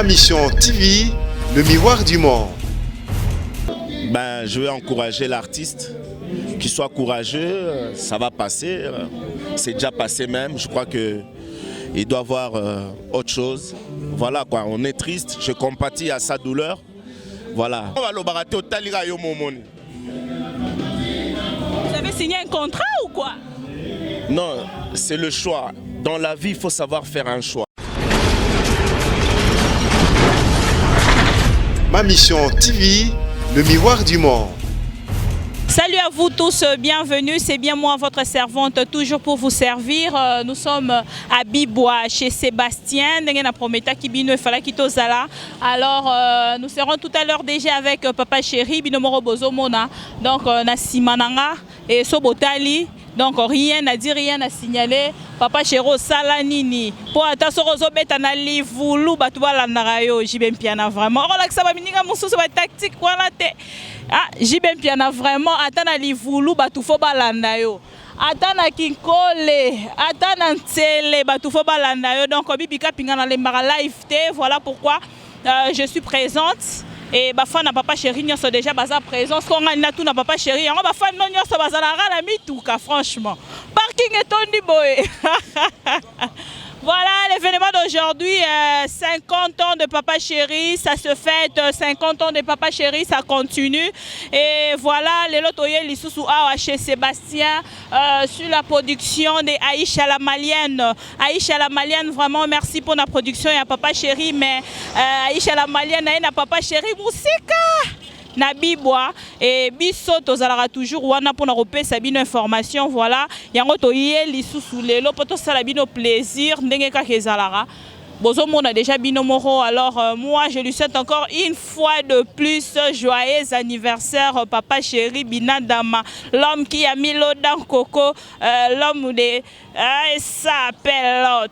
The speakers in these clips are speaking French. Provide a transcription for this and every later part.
Ma mission TV, le miroir du monde. Ben, je vais encourager l'artiste, qu'il soit courageux, ça va passer, c'est déjà passé même, je crois qu'il doit voir autre chose. Voilà quoi, on est triste, je compatis à sa douleur, voilà. Vous avez signé un contrat ou quoi? Non, c'est le choix. Dans la vie, il faut savoir faire un choix. Ma mission TV, le miroir du monde. Salut à vous tous, bienvenue, c'est bien moi, votre servante, toujours pour vous servir. Nous sommes à Bibois, chez Sébastien. Alors, nous serons tout à l'heure déjà avec Papa Chéri, Binomoro Bozomona, donc Nasimananga et Sobotali. Donc rien à dire, rien à signaler. Papa Chéro Salanini. Pour Atasorozo Betana Livulu Batouala Narayo, Jibem Piana vraiment. Oh là que ça va venir à mon sous tactique, voilà te. Ah, Jibem Piana vraiment. Atana Livulu Batoufo Balandayo. Atana Kinkole, Atana Ntele Batoufo Balandayo. Donc Bibika Pingana Lembara Live T. Voilà pourquoi je suis présente. Et Bafan n'a Papa Chéri sont déjà basé à présence. Quand on a tout n'a Papa Chéri, on va faire non so bazala la mitouka franchement. Parking est tondi boy. Voilà l'événement d'aujourd'hui, 50 ans de Papa Chéri, ça se fête, 50 ans de Papa Chéri, ça continue. Et voilà, les lotoyers, les sous chez Sébastien, sur la production de Aïcha la Malienne. Aïcha la Malienne, vraiment merci pour la production, il y a Papa Chéri, mais Aïcha la Malienne, il y a Papa Chéri, Moussika Nabibois et biso tozalaka toujours wana pour na repé sabino information voilà yango toyé lisusu lelo poto sala bino plaisir ndenge ka kezalaka bozo mona déjà bino moro alors moi je lui souhaite encore une fois de plus joyeux anniversaire Papa Chéri Binadama, l'homme qui a mis l'eau dans coco, l'homme de s'appelle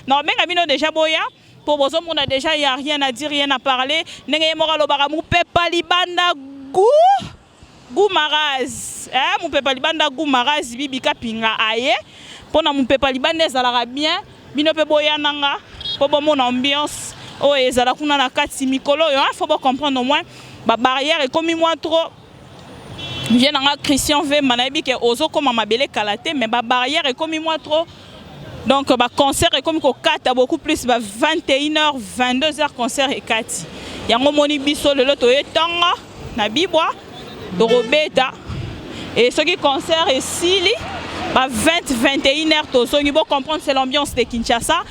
non mais bino déjà boya. Pour vous, on a déjà, il n'y a rien à dire, rien à parler. N'est-ce pas Moupepa Libanda Gou Maraz. Moupepa Libanda Gou Maraz, Bibika Pinga Aye. Pour na Moupepa Libanda, ça ira bien. Binope Boyananga, pour mon ambiance. Oh, et ça la kuna na kati mikolo. Il faut comprendre au moins. La barrière est comme moi trop. Viens dans Christian V. Manabi qui est ozo comme ma belle kalaté, mais la barrière est comme moi trop. Donc, le concert est comme 4 beaucoup plus, 21h, 22h concert et 4. Il y a un moment où le loto est tanga, na Bibois, de Robeta. Et ce qui concert est 6 20-21h, il faut comprendre c'est l'ambiance de Kinshasa.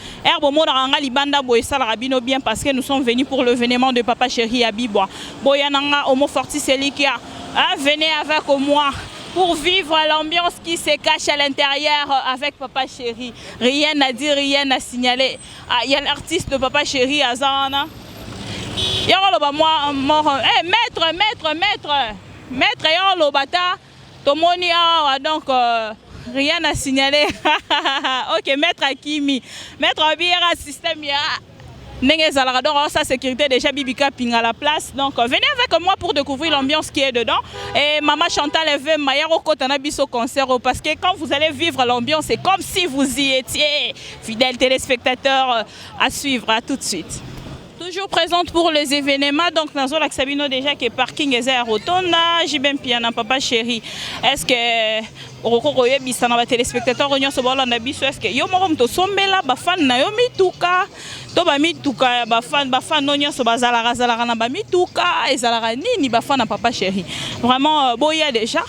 Bien parce que nous sommes venus pour l'événement de Papa Chéri à Bibois. Boyananga, Homo Fortis Elikia, venez avec moi. Pour vivre l'ambiance qui se cache à l'intérieur avec Papa Chéri. Rien à dire, rien à signaler. Il y a l'artiste de Papa Chéri à Zana. Il y a maître, Tomoni, donc rien à signaler. Ok, maître Akimi. Maître Abira, système, donc sa sécurité déjà Bibika Ping à la place. Donc venez avec moi pour découvrir l'ambiance qui est dedans. Et Maman Chantal Eve Mayaro Kotanabiso concert parce que quand vous allez vivre l'ambiance, c'est comme si vous y étiez. Fidèles téléspectateurs à suivre, à tout de suite. Toujours présente pour les événements, donc dans la Sabino déjà qui est parking et à Rotona, Jibem Piana Papa Chéri. Est-ce que Rokoye Bissana va téléspectateurs on se voit est-ce que yo morom to sombela bafan na yo mituka to ba mituka bafan nonyo so bazala razala na ba mituka ezala nini bafan na Papa Chéri. Vraiment boya déjà.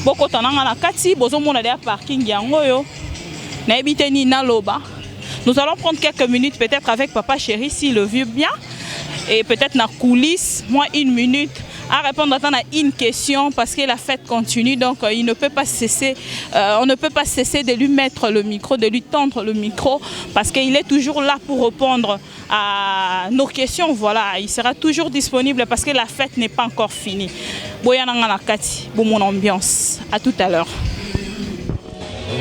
Boko tananga na kati bozo mona déjà parking yango yo. Na ebite ni na loba. Nous allons prendre quelques minutes peut-être avec Papa Chéri s'il le veut bien. Et peut-être dans la coulisse, moi 1 minute, à répondre à une question parce que la fête continue. Donc il ne peut pas cesser, on ne peut pas cesser de lui mettre le micro, de lui tendre le micro parce qu'il est toujours là pour répondre à nos questions. Voilà, il sera toujours disponible parce que la fête n'est pas encore finie. Boyananga Nakati, bon mon ambiance. À tout à l'heure.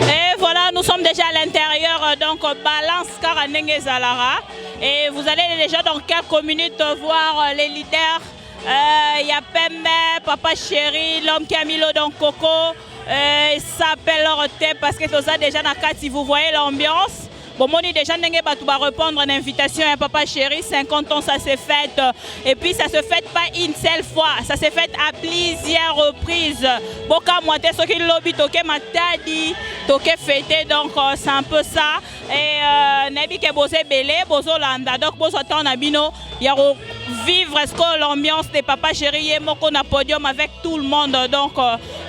Et voilà, nous sommes déjà à l'intérieur, donc balance Karanenge Zalara. Et vous allez déjà dans quelques minutes voir les leaders. Il y a Pembe, Papa Chéri, l'homme qui a mis l'eau dans Coco. Il s'appelle Orote parce que tout ça déjà dans 4, si vous voyez l'ambiance. Bon, moni déjà n'engé batou va répondre à l'invitation à Papa Chéri. 50 ans, ça s'est fait. Et puis ça se fait pas une seule fois, ça s'est fait à plusieurs reprises. Boka moité ce qui lobby toke matadi, toke fêté, donc c'est un peu ça. Et nabi ke bosé belé, bozo landa. Donc bozo attend nabino, il y a vivre ce que l'ambiance de Papa Chéri et moko na podium avec tout le monde. Donc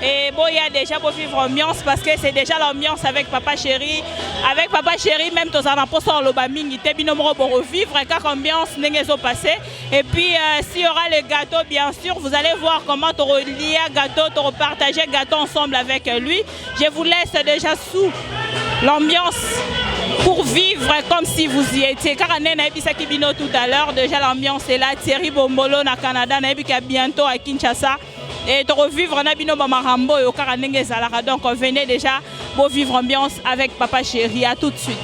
et bon, il y a déjà pour vivre l'ambiance parce que c'est déjà l'ambiance avec Papa Chéri. Avec Papa Chéri, même tous en apostles le bamingi, te bino moko pour revivre car ambiance n'est pas passé. Et puis s'il y aura les gâteaux, bien sûr, vous allez voir comment tu relier gâteau, tu repartager gâteau ensemble avec lui. Je vous laisse déjà sous l'ambiance pour vivre comme si vous y étiez. Car on a dit Kibino tout à l'heure, déjà l'ambiance est là. Thierry Bombolo na Canada, on a dit bientôt à Kinshasa. Et de revivre Nabino Bamarambo et au Karanenge Zalara. Donc venez déjà pour vivre l'ambiance avec Papa Chéri. À tout de suite.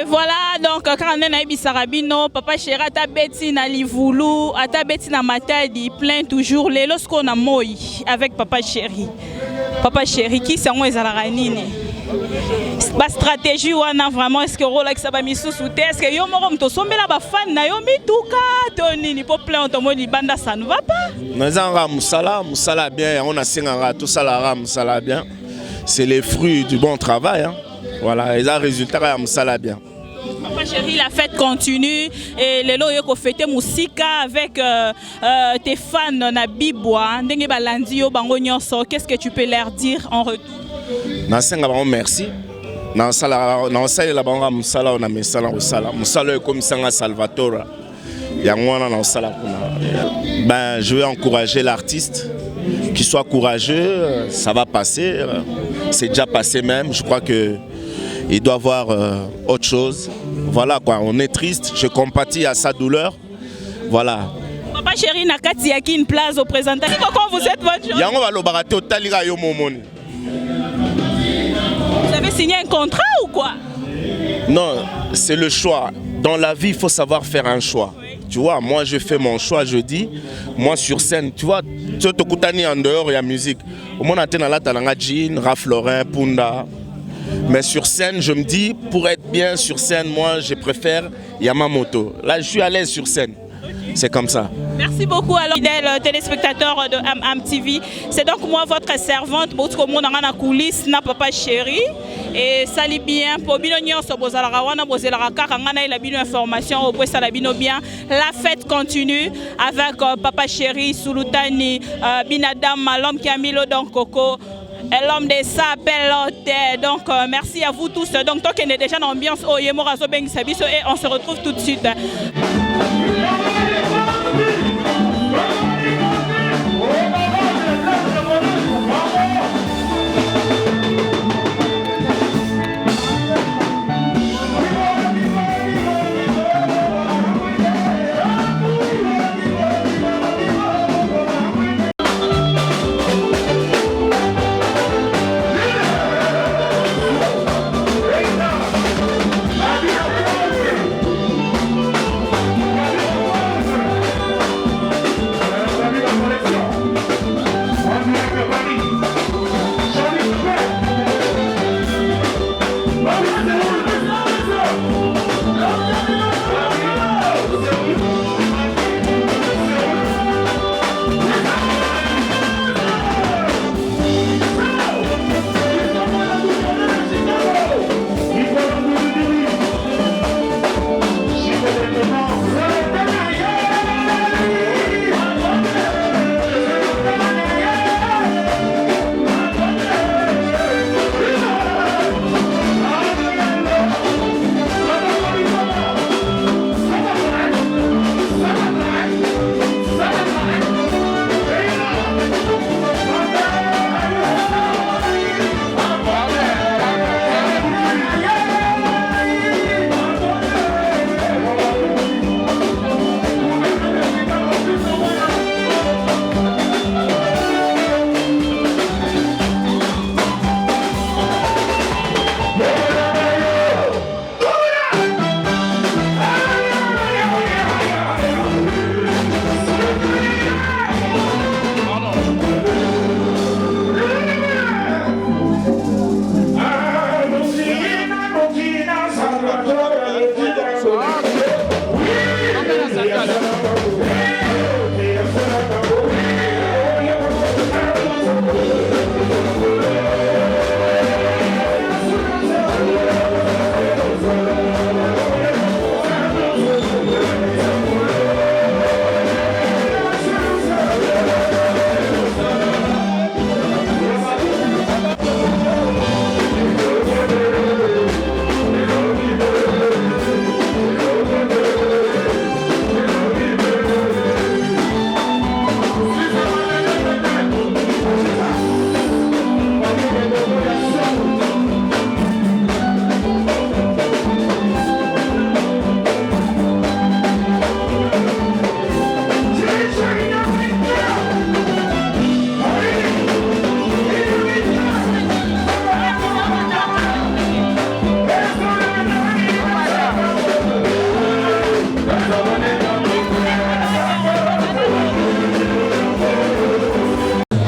Voilà, donc quand on a Sarabino, Papa Chéri a bêti na Livoulou, a bêti na Matadi, plein toujours les lorsqu'on a moi avec Papa Chéri. Papa Chéri, qui c'est moi Zalaranini? La stratégie wana vraiment est-ce que Rolex ça va mis sous est-ce que yo morom to sombela ba fan na yo mituka to nini pour plein to moni banda ça ne va pas. Nazanga musala bien, on a singanga tout ça la musala bien. C'est les fruits du bon travail hein. Voilà, et ça résultat ya musala bien. Papa Chéri, la fête continue et les lois qu'on fête musique avec tes fans na Bibois, ndenge balandi yo bango nyonso, qu'est-ce que tu peux leur dire en retour? Nasenga bango merci. Na sala la bango musala na mesala musala. Musala comme sanga Salvatore. Yangwana na sala kuna. Ben je vais encourager l'artiste qu'il soit courageux, ça va passer, c'est déjà passé même, je crois que il doit voir autre chose. Voilà quoi, on est triste, je compatis à sa douleur. Voilà. Papa Chéri Nakati a qui une place au présentation. Pourquoi vous êtes votre chose? Yango va l'obaraté au Taliga yo momoni. Vous avez signé un contrat ou quoi? Non, c'est le choix. Dans la vie, il faut savoir faire un choix. Oui. Tu vois, moi je fais mon choix, je dis, moi sur scène, tu vois, tu te koutani en dehors, il y a musique. Au moins, on a la talanga Jean, Ralph Lauren, Punda. Mais sur scène, je me dis, pour être bien sur scène, moi, je préfère Yamamoto. Là, je suis à l'aise sur scène. C'est comme ça. Merci beaucoup, alors, fidèles téléspectateurs de AmTV. C'est donc moi, votre servante, pour tout le monde dans la coulisse, na Papa Chéri. Et ça lit bien. Pour Binonion, sur Bozalarawana, Bozelaraka, Rangana, il a bien information, au Bois Salabino bien. La fête continue avec Papa Chéri, Sulutani, Binadam, l'homme qui a mis le don Coco. Et l'homme de ça appelle. Donc merci à vous tous. Donc tant qu'on est déjà dans l'ambiance, et on se retrouve tout de suite.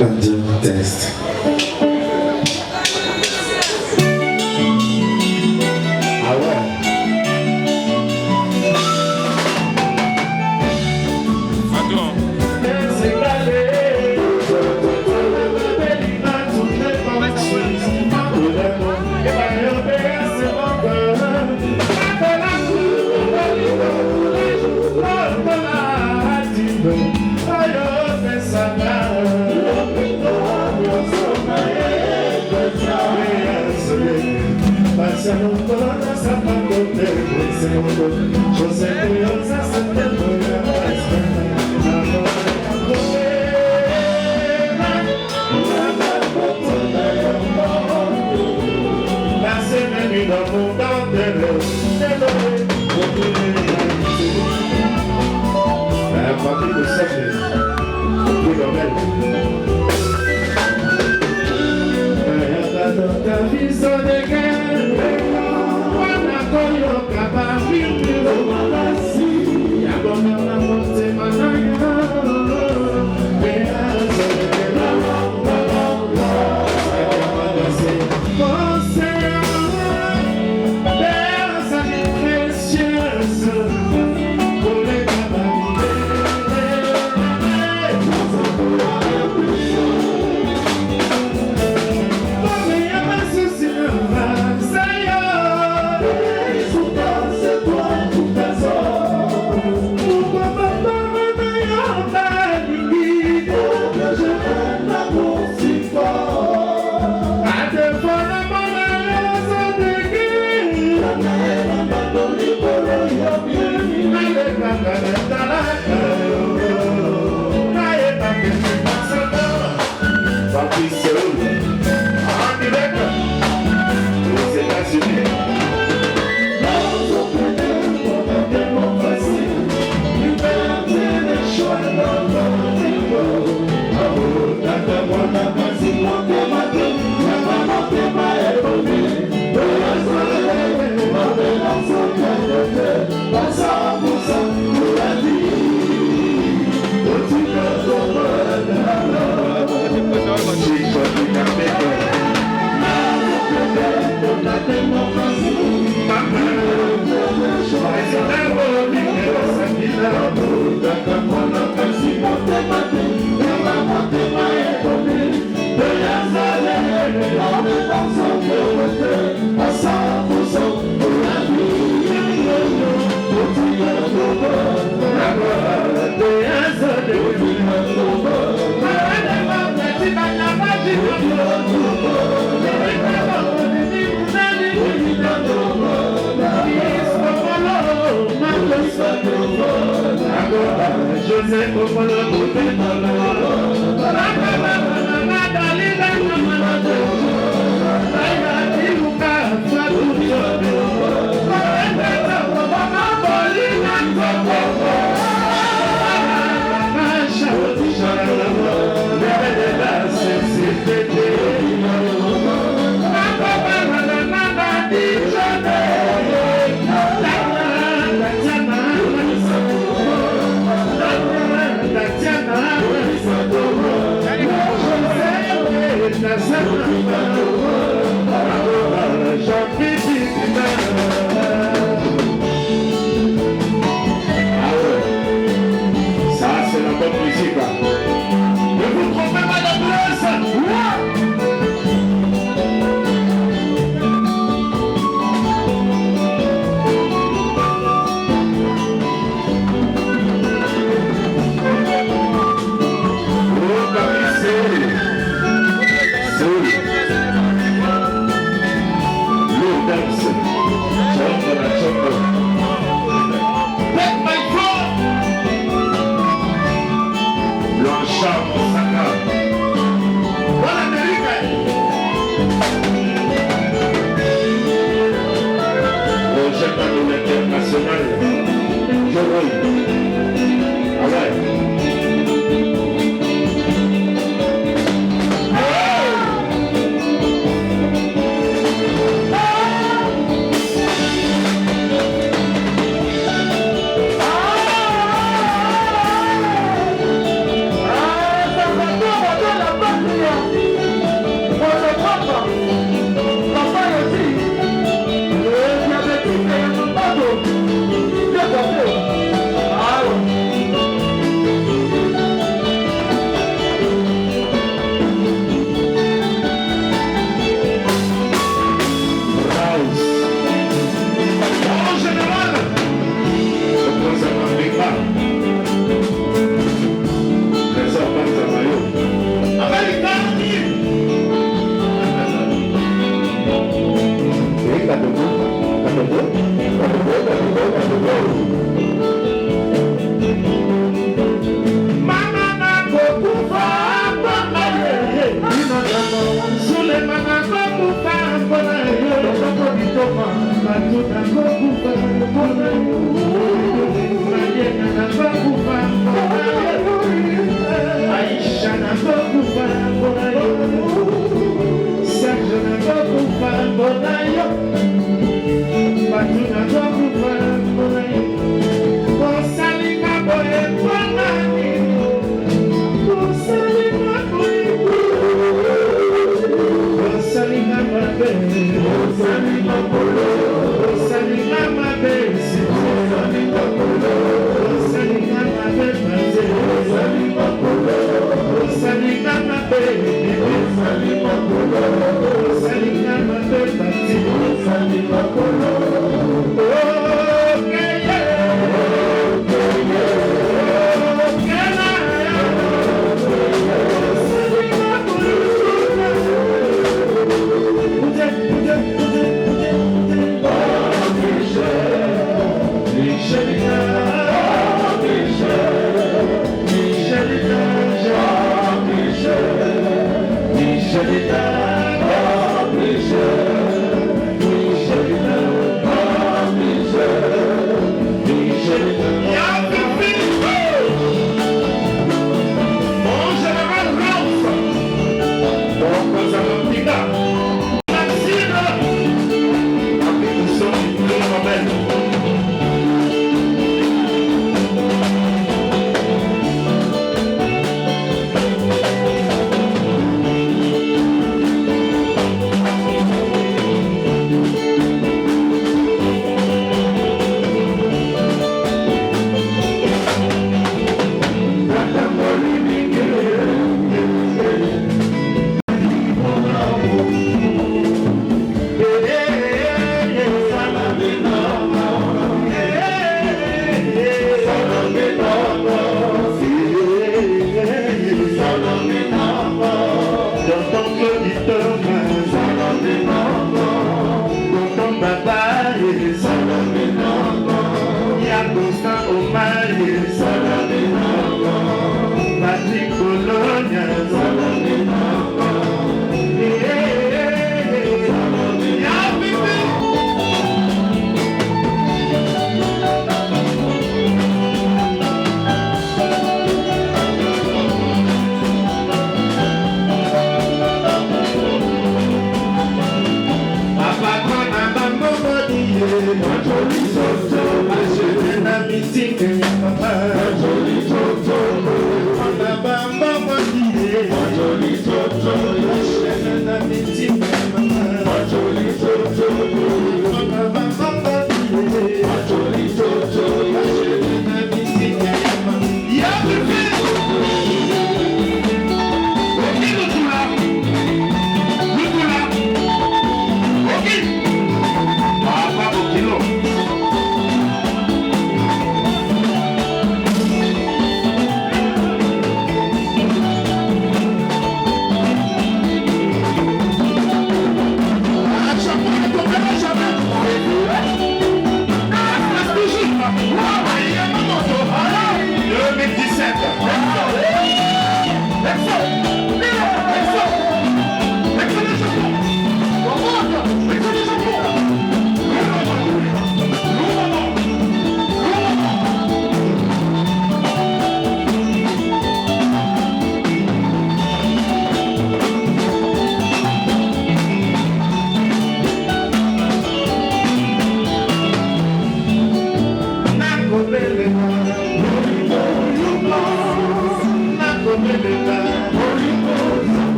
Un, deux, test. Ah ouais.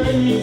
Thank you.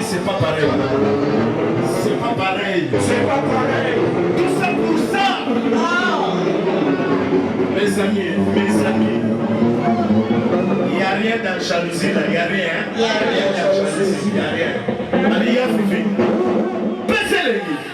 C'est pas pareil. C'est pas pareil. C'est pas pareil. Tout ça pour ça. Mes amis, il n'y a rien dans la jalousie là, il n'y a rien. Il n'y a rien dans la jalousie, il n'y a rien. Allez, il y a Fifi. Baissez les livres.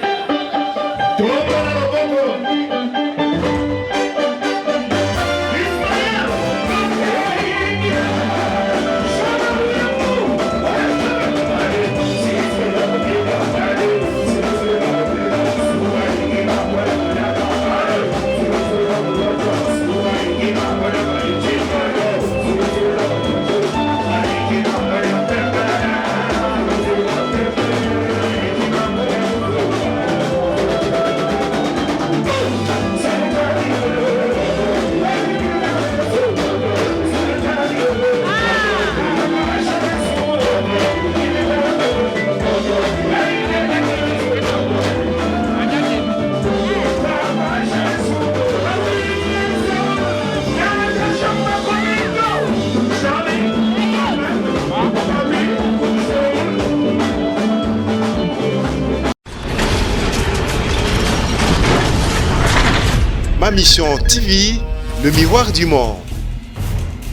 Ma Mission TV, le miroir du monde.